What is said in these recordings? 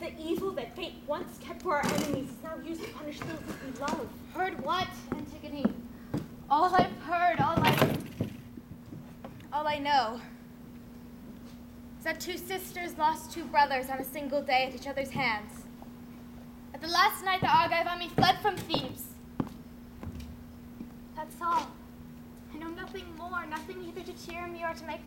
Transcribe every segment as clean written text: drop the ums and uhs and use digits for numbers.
The evil that fate once kept for our enemies is now used to punish those that we love. Heard what, Antigone? All I've heard, all I know is that two sisters lost two brothers on a single day at each other's hands. At the last night the Argive army fled from Thebes. That's all. I know nothing more, nothing either to cheer me or to make...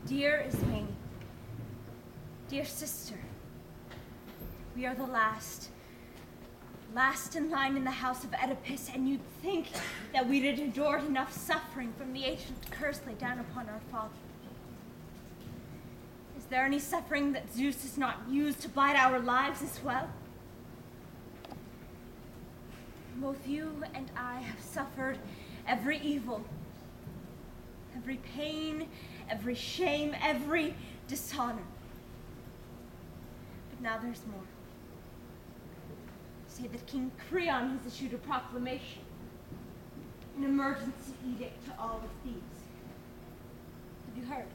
Dear Ismene, dear sister, we are the last in line in the house of Oedipus, and you'd think that we'd had endured enough suffering from the ancient curse laid down upon our father. Is there any suffering that Zeus has not used to blight our lives as well? Both you and I have suffered every evil, every pain, every shame, every dishonor. But now there's more. Say that King Creon has issued a proclamation, an emergency edict to all of Thebes. Have you heard?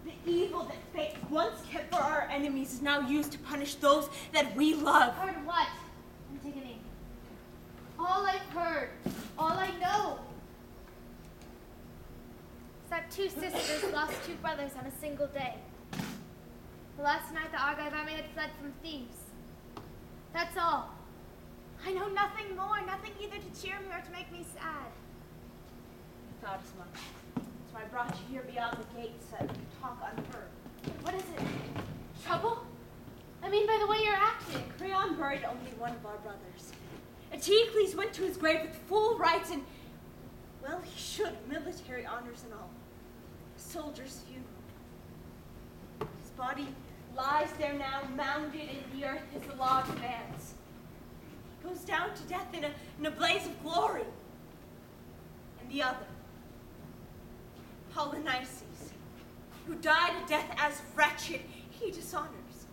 The evil that fate once kept for our enemies is now used to punish those that we love. Heard what, Antigone? All I've heard, all I know, is that two sisters lost two brothers on a single day. The last night the Argive army had fled from Thebes. That's all. I know nothing more, nothing either to cheer me or to make me sad. I thought as much. So I brought you here beyond the gates so that we could talk unheard. What is it? Trouble? I mean, by the way you're acting. Creon buried only one of our brothers. Eteocles went to his grave with full rites and, well, he should, military honors and all. A soldier's funeral. His body lies there now, mounded in the earth as the law demands. goes down to death in a blaze of glory. And the other, Polynices, who died a death as wretched he dishonors,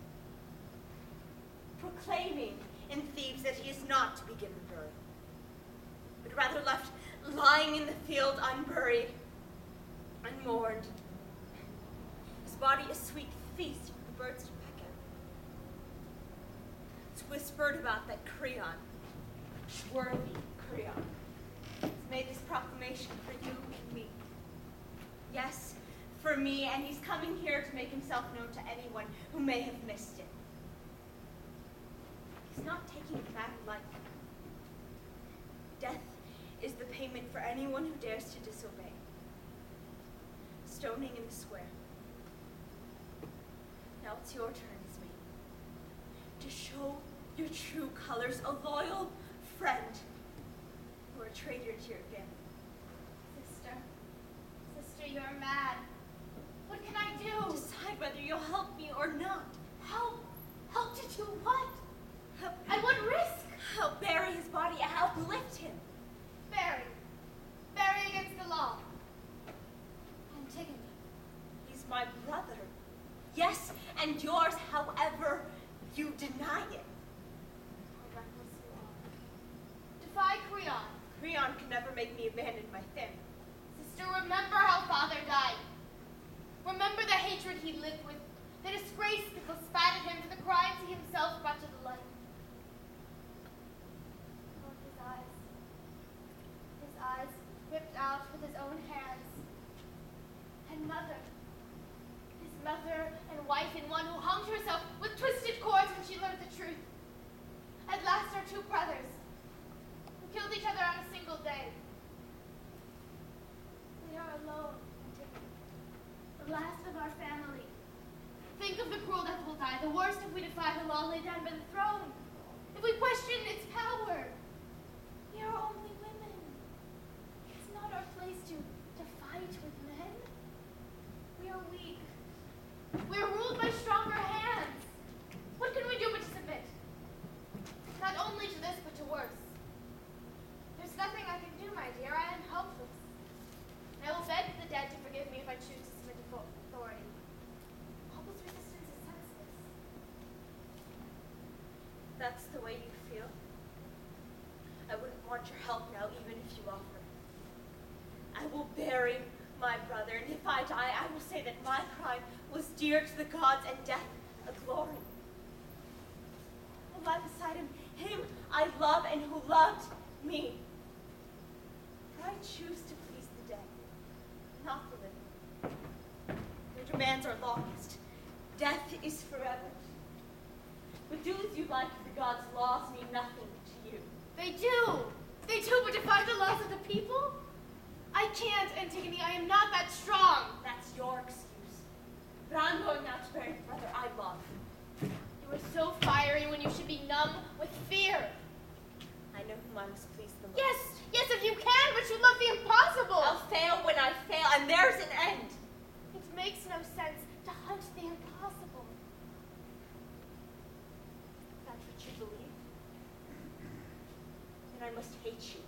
proclaiming in Thebes that he is not to be given burial, but rather left lying in the field unburied, unmourned. His body a sweet feast for the birds to peck at. It's whispered about that Creon, worthy Creon, has made this proclamation for you and me. Yes, for me, and he's coming here to make himself known to anyone who may have missed it. He's not taking the matter lightly. Death is the payment for anyone who dares to disobey. Stoning in the square. Now it's your turn as me. To show your true colors, a loyal friend or a traitor to your family. Sister, you're mad. What can I do? Decide whether you'll help me or not. Help? Help to do what? Help. At what risk? Help bury his body, help lift him. Bury against the law. Antigone. He's my brother. Yes, and yours, however you deny it. How reckless you are. Defy Creon. Creon can never make me abandon my family. Sister, remember how father died. Remember the hatred he lived with, the disgrace people spat at him for the crimes he himself brought to the light. Oh, his eyes ripped out with his own hands. And his mother and wife in one who hung herself with twisted cords when she learned the truth. At last our two brothers, who killed each other on a single day. We are alone, Antigone. The last of our family. Think of the cruel death we'll die, the worst if we defy the law laid down by the throne. If we question its power. We are only women. It's not our place to fight with men. We are weak. We are ruled by stronger hands. What can we do but to submit? Not only to this, but to worse. There's nothing I can do, my dear. I am helpless. I will beg the dead to forgive me if I choose to submit to full authority. Helpless resistance is senseless. That's the way you feel? I wouldn't want your help now, even if you offer. I will bury my brother, and if I die, I will say that my crime was dear to the gods and death a glory. I lie beside him I love and who loved me. For I choose to please the dead, not the living. Their demands are longest. Death is forever. But do as you like, for God's laws mean nothing to you. They do, but defy the laws of the people? I can't, Antigone. I am not that strong. That's your excuse. But I'm going now to bury the brother I love. You are so fiery when you should be numb with fear. I know whom I must please the most. Yes, if you can, but you love the impossible. I'll fail when I fail, and there's an end. It makes no sense to hunt the impossible. That's what you believe? Then I must hate you.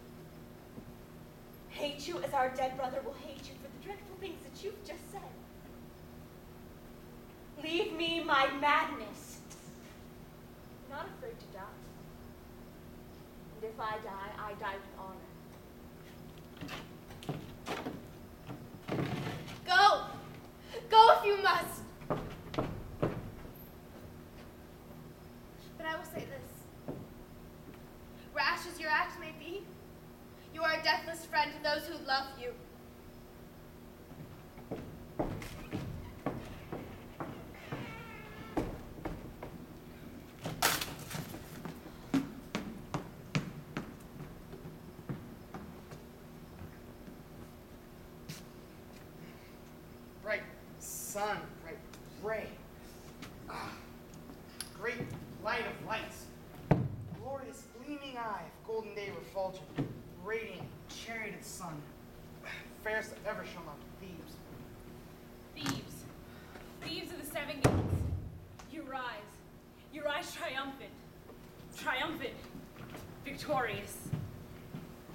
Hate you as our dead brother will hate you for the dreadful things that you've just said. Leave me my madness. I'm not afraid to die. And if I die with honor. Go if you must. But I will say this. Rash as your act may be, you are a deathless friend to those who love you. Bright sun, bright ray. Great light of lights. Glorious gleaming eye of golden day refulgent. Radiant, charioted sun. Fairest that ever shone on Thebes. Thieves of the seven gates. You rise triumphant. victorious.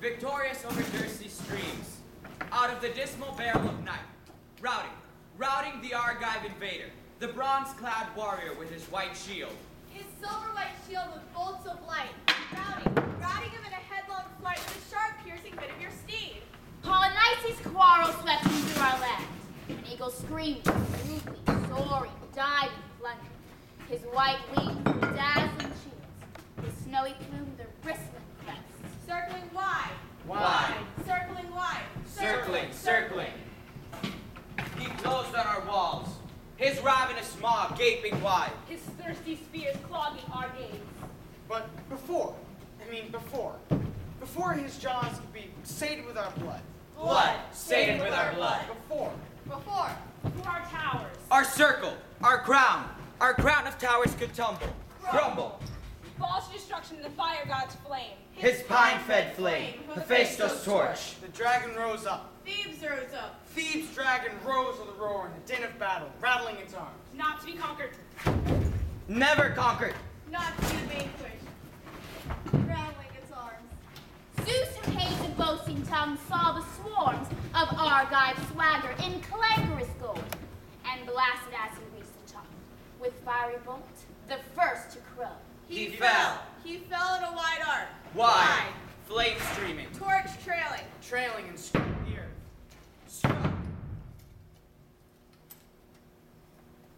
Victorious over thirsty streams, out of the dismal barrel of night, routing the Argive invader, the bronze-clad warrior with his white shield. His silver white shield with bolts of light. Routing him in a headlong flight with a sharp piercing bit of your steed. Polynices' quarrel swept him through our land. An eagle screamed, rudely, soaring, diving, plunging. His white wings were dazzling shields. His snowy plume their bristling crests. Circling wide. Wide. Circling wide. Circling. He closed on our walls, his ravenous maw gaping wide. His thirsty spears clogging our gates. But before his jaws could be sated with our blood. Blood, sated with our blood. Before. For our towers. Our circle, our crown of towers could crumble. Falls to destruction in the fire god's flame. His pine-fed flame, Hephaestus' torch. The dragon rose up. Thebes rose up. Thebes' dragon rose with a roar in the din of battle, rattling its arms. Not to be conquered. Never conquered. Not to be vanquished. Rattling its arms. Zeus, who hates a boasting tongue, saw the swarms of Argive swagger in clankerous gold, and blasted as he reached the top. With fiery bolt, the first to crow. He fell. He fell in a wide arc. Wide. Flame streaming. Torch trailing. Trailing and struck the earth.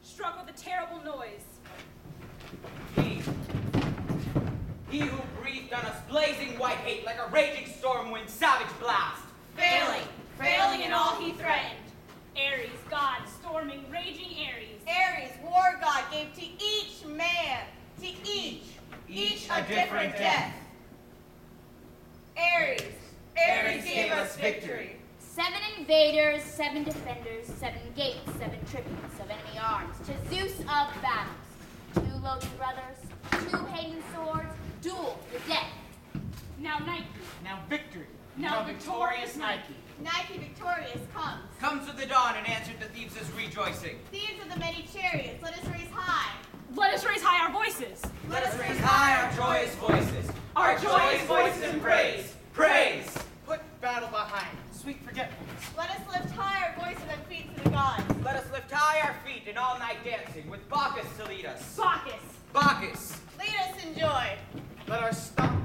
Struck with a terrible noise. He who breathed on us blazing white hate like a raging storm wind, savage blast. Failing in all he threatened. Ares, god, storming, raging Ares. Ares, war god, gave to each man, to each a different death. Ares gave us victory. 7 invaders, 7 defenders, 7 gates, 7 tribunes of enemy arms, to Zeus of battles. 2 loaded brothers, 2 hanging swords, duel to the death. Now Nike. Now victory. Now victorious Nike. Nike victorious comes. Comes with the dawn and answered to Thebes' rejoicing. Thieves of the many chariots, let us raise high. Let us raise high our voices. Let us raise high our joyous voices. Our joyous voices in praise. Praise. Put battle behind. Sweet forgetfulness. Let us lift high our voices and feet to the gods. Let us lift high our feet in all-night dancing with Bacchus to lead us. Bacchus. Lead us in joy. Let our stomping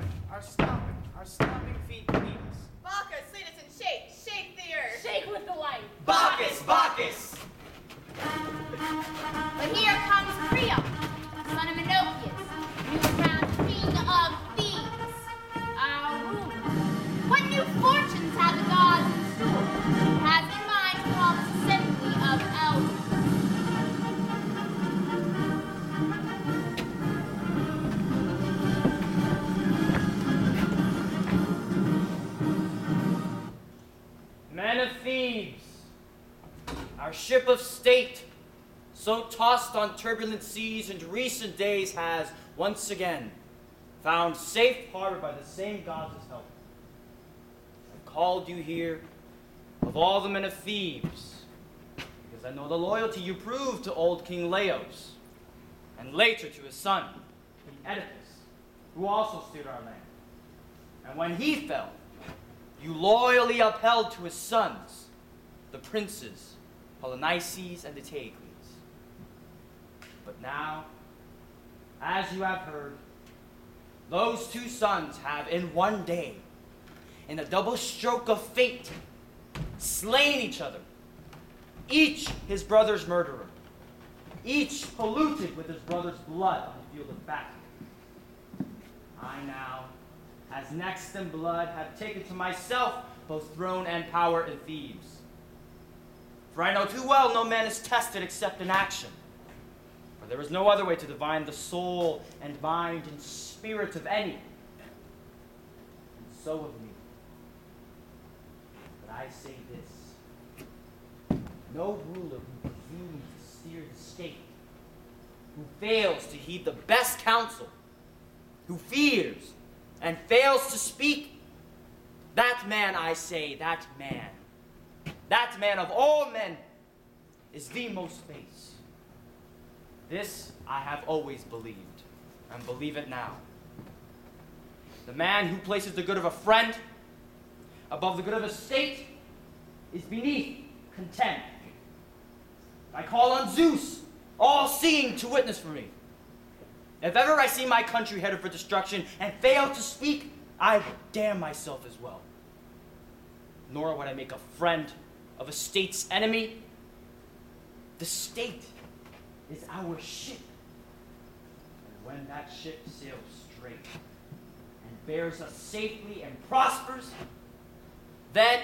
feet lead us. Bacchus, lead us in shake the earth. Shake with delight. Bacchus. But here comes Priam, son of Enochius, new crowned king of Thebes, our ruler. What new fortunes have the gods in store? Has in mind to call this assembly of elders. Men of Thebes, our ship of state, so tossed on turbulent seas in recent days, has once again found safe harbor by the same gods as help. I called you here, of all the men of Thebes, because I know the loyalty you proved to old King Laos, and later to his son, King Oedipus, who also steered our land. And when he fell, you loyally upheld to his sons, the princes, Polynices and Antigone. But now, as you have heard, those 2 sons have in one day, in a double stroke of fate, slain each other, each his brother's murderer, each polluted with his brother's blood on the field of battle. I now, as next in blood, have taken to myself both throne and power in Thebes. For I know too well no man is tested except in action. For there is no other way to divine the soul and mind and spirit of any. And so of me. But I say this. No ruler who presumes to steer the state, who fails to heed the best counsel, who fears and fails to speak, that man, I say, that man of all men, is the most base. This I have always believed, and believe it now. The man who places the good of a friend above the good of a state is beneath contempt. I call on Zeus, all-seeing, to witness for me. If ever I see my country headed for destruction and fail to speak, I will damn myself as well. Nor would I make a friend of a state's enemy. The state is our ship. And when that ship sails straight and bears us safely and prospers, then,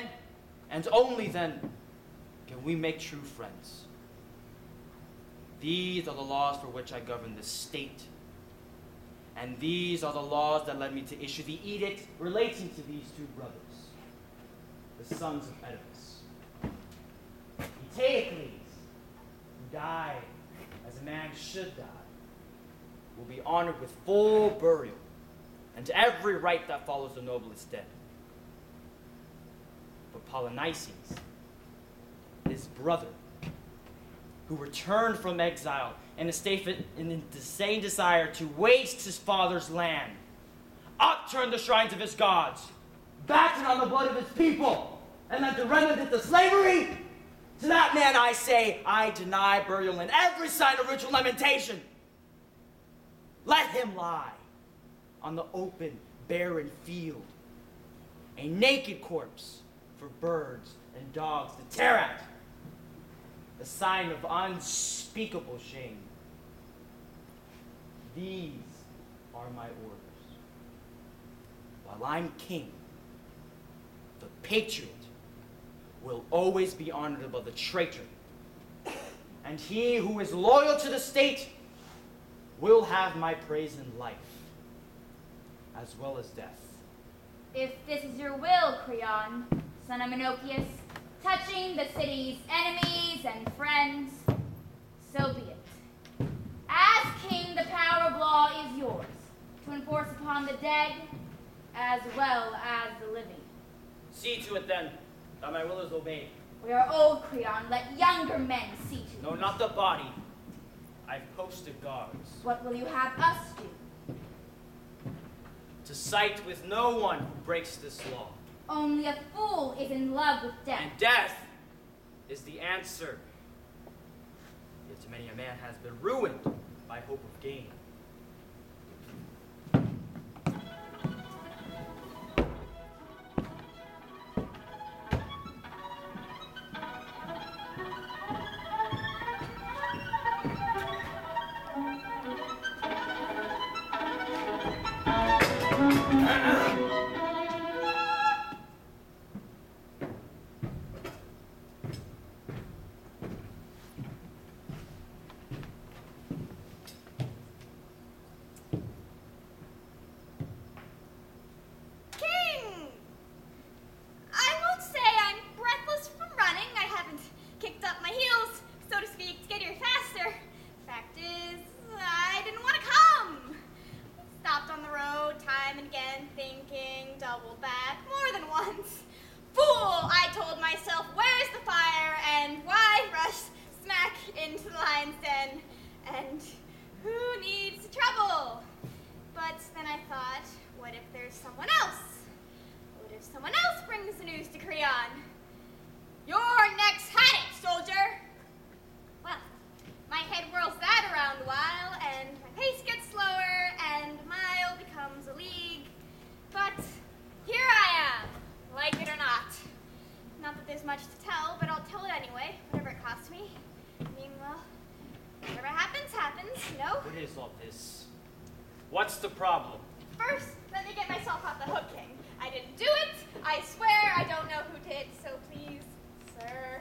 and only then, can we make true friends. These are the laws for which I govern the state. And these are the laws that led me to issue the edict relating to these two brothers, the sons of Oedipus. Eteocles, who died as a man should die, will be honored with full burial and every right that follows the noblest dead. But Polynices, his brother, who returned from exile in the same desire to waste his father's land, upturned the shrines of his gods, battened on the blood of his people, and led the remnant into slavery. To that man I say, I deny burial and every sign of ritual lamentation. Let him lie on the open, barren field, a naked corpse for birds and dogs to tear at, the sign of unspeakable shame. These are my orders. While I'm king, the patriot will always be honored above the traitor, and he who is loyal to the state will have my praise in life, as well as death. If this is your will, Creon, son of Menoetius, touching the city's enemies and friends, so be it. As king, the power of law is yours, to enforce upon the dead as well as the living. See to it then, that my will is obeyed. We are old, Creon. Let younger men see to it. No, not the body. I've posted guards. What will you have us do? To sight with no one who breaks this law. Only a fool is in love with death. And death is the answer. Yet to many a man has been ruined by hope of gain. What's the problem? First, let me get myself off the hook, King. I didn't do it. I swear I don't know who did, so please, sir,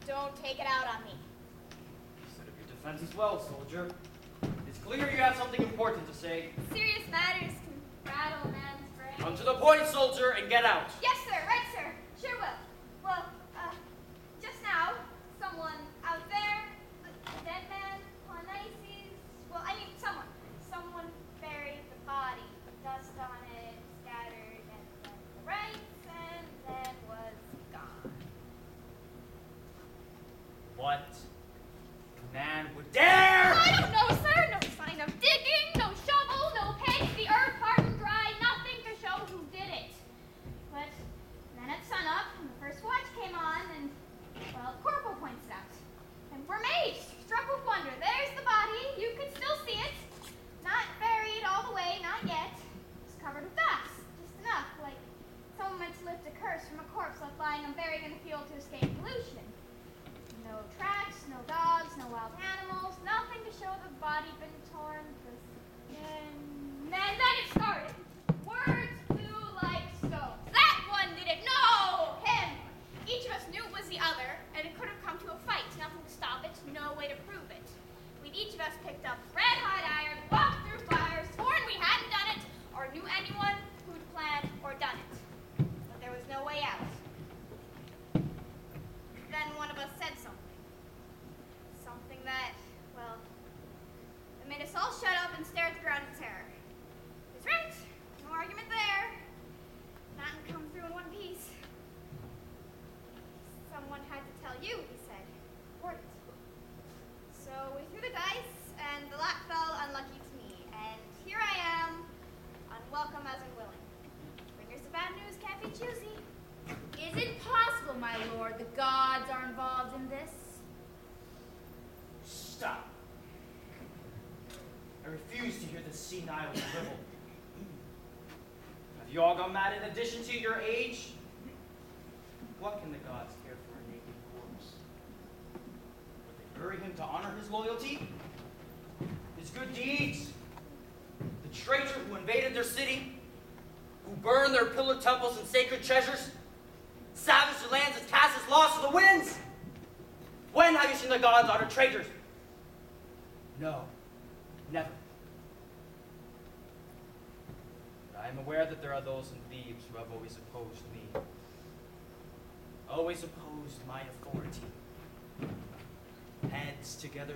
don't take it out on me. Set up your defense as well, soldier. It's clear you have something important to say. Serious matters can rattle a man's brain. Come to the point, soldier, and get out. Yes, sir. Right, sir. Sure will. Well, just now, someone out there, a dead man, Polynices, well, I mean, someone buried the body, dust on it, scattered, and then the rites, and then was gone. What man would dare? I don't know, sir. No sign of digging, no shovel, no peg, the earth hard and dry, nothing to show welcome as unwilling. Bringers of bad news can't be choosy. Is it possible, my lord, the gods are involved in this? Stop. I refuse to hear this senile drivel. Have you all gone mad in addition to your age? What can the gods care for a naked corpse? Would they bury him to honor his loyalty? His good deeds? The traitor who invaded their city? Who burned their pillared temples and sacred treasures? Savaged their lands and cast his laws to the winds? When have you seen the gods honor traitors? No, never. But I am aware that there are those in Thebes who have always opposed me. Always opposed my authority. Heads together,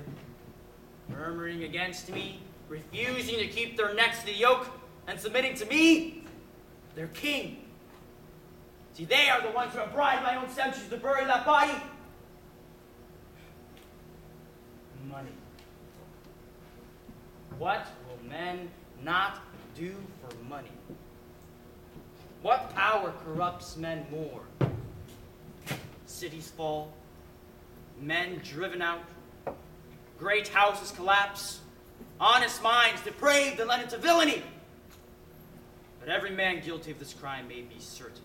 murmuring against me, refusing to keep their necks to the yoke, and submitting to me, their king. See, they are the ones who have bribed my own sentries to bury that body. Money. What will men not do for money? What power corrupts men more? Cities fall, men driven out, great houses collapse, honest minds depraved and led into villainy. But every man guilty of this crime may be certain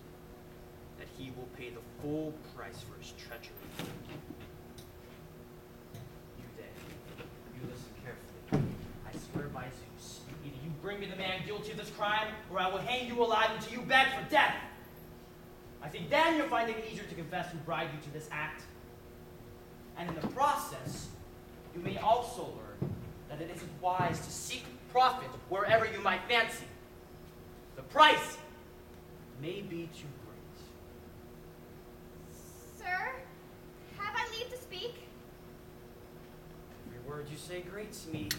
that he will pay the full price for his treachery. You then, you listen carefully. I swear by Zeus, either you bring me the man guilty of this crime, or I will hang you alive until you beg for death. I think then you'll find it easier to confess who bribed you to this act. And in the process, you may also learn that it isn't wise to seek profit wherever you might fancy. The price may be too great. Sir, have I leave to speak? Every word you say grates me.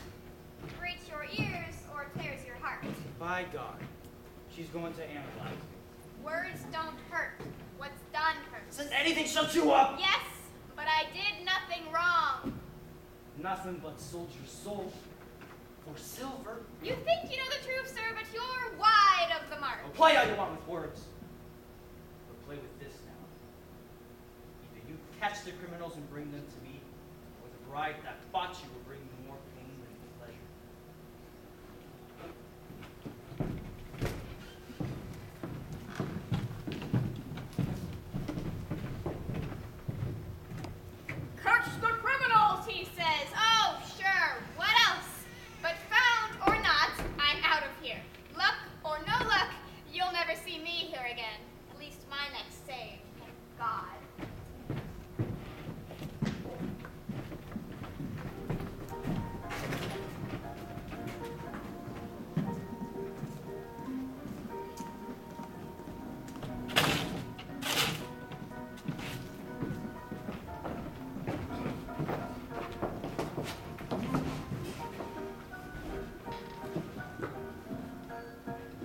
Grates your ears or tears your heart. By God, she's going to analyze me. Words don't hurt. What's done hurts. Doesn't anything shut you up? Yes, but I did nothing wrong. Nothing but sold your soul for silver. You think you know the truth, sir, but you're wide of the mark. Oh, play all you want with words. But play with this now. Either you catch the criminals and bring them to me, or the bride that bought you will bring you more pain than pleasure. Catch the criminals, he says. Oh, sure. What else? But found or not, I'm out of here. Luck or no luck, you'll never see me here again. At least my next save. Thank God.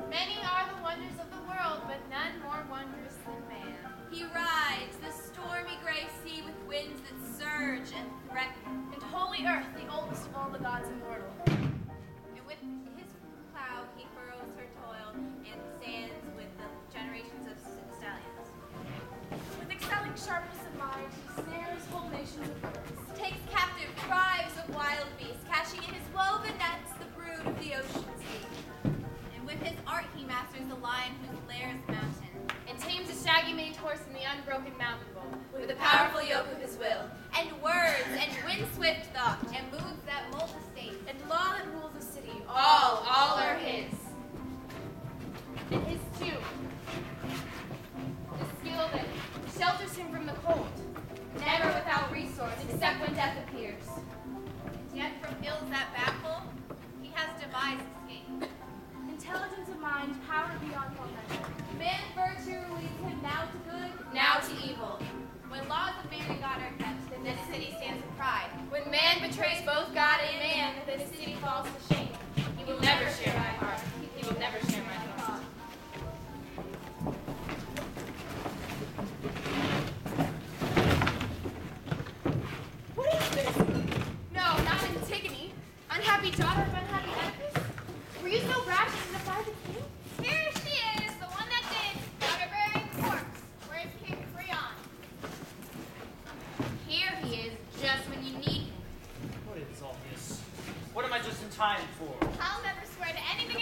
Many are the wonders of the world, but none more wondrous than man. He rides the stormy gray sea with winds that surge and threaten. And holy earth, the oldest of all the gods immortal. And with his plow he furrows her toil and sands with the generations of stallions. With excelling sharpness of mind, he snares whole nations of birds. Takes captive tribes of wild beasts, catching in his woven nets the brood of the ocean sea. And with his art he masters the lion whose lair is the mountain. And tames a shaggy maned horse in the unbroken mountain bull. With the powerful yoke of his will. And words, and wind-swift thought, and moods that mold the state. And law that rules the city. All are his. And his too. The skill that shelters him from the cold. Never without resource, except when death appears. And yet from ills that baffle, he has devised escape. Intelligence of mind, power beyond all measure. Man virtue leads him now to good, Now to evil. When laws of man and God are kept, then the city stands with pride. When man betrays both God and man, then the city falls to shame. He will never share my heart. He will never share my thoughts. What is this? No, not Antigone. Unhappy daughter of unhappy Oedipus? Were you so rash as to defy the king? time for. I'll never swear to anything